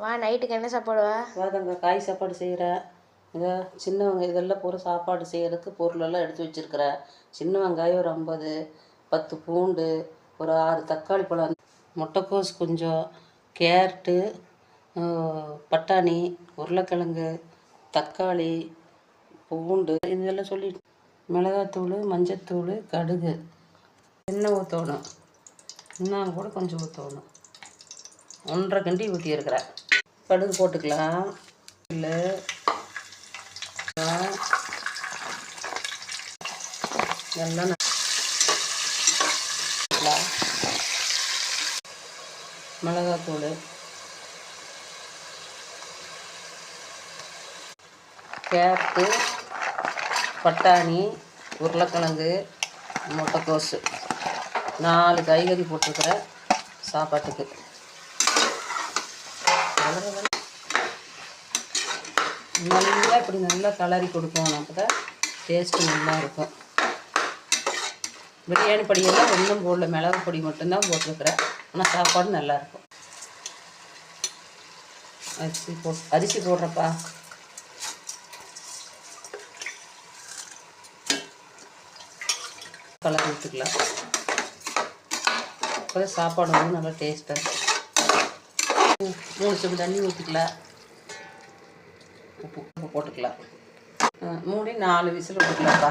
வா நைட்டுக்கு என்ன சாப்பாடுவா? வாதங்க காய் சாப்பாடு செய்கிறேன். இதை சின்னவங்க இதெல்லாம் பூரா சாப்பாடு செய்கிறதுக்கு பொருளெல்லாம் எடுத்து வச்சுருக்கிறேன். சின்ன வெங்காயம் ஒரு 50, 10 பூண்டு, ஒரு 6 தக்காளி பழம், முட்டைக்கோஸ் கொஞ்சம், கேரட்டு, பட்டாணி, உருளைக்கிழங்கு, தக்காளி, பூண்டு இதெல்லாம் சொல்லி மிளகாத்தூள், மஞ்சத்தூள், கடுகு, எண்ணெய் ஊற்றணும். இன்னும் கூட கொஞ்சம் ஊற்றணும். 1.5 கிண்டி ஊற்றியிருக்கிறேன். கடுகு போட்டுக்கலாம். இல்லை எல்லாம் மிளகாத்தூள், கேரட்டு, பட்டாணி, உருளைக்கிழங்கு, முட்டைக்கோசு 4 காய்கறி போட்டிருக்கிறேன் சாப்பாட்டுக்கு. நல்லா இப்படி நல்லா கலரி கொடுக்கணும். அப்போ தான் டேஸ்ட்டு நல்லா இருக்கும். பிரியாணி பொடியெல்லாம் ஒன்றும் போடல, மிளகு பொடி மட்டும்தான் போட்டிருக்கிறேன். ஆனால் சாப்பாடு நல்லாயிருக்கும். அரிசி போடுறப்பா. கலர் ஊற்றிக்கலாம். அப்போ சாப்பாடு வந்து நல்லா டேஸ்ட்டாக இருக்கும். 3 சொம்பு தண்ணி ஊற்றிக்கலாம். உப்பு போட்டுக்கலாம். 3 4 விசில் விட்டுக்கலாம்ப்பா.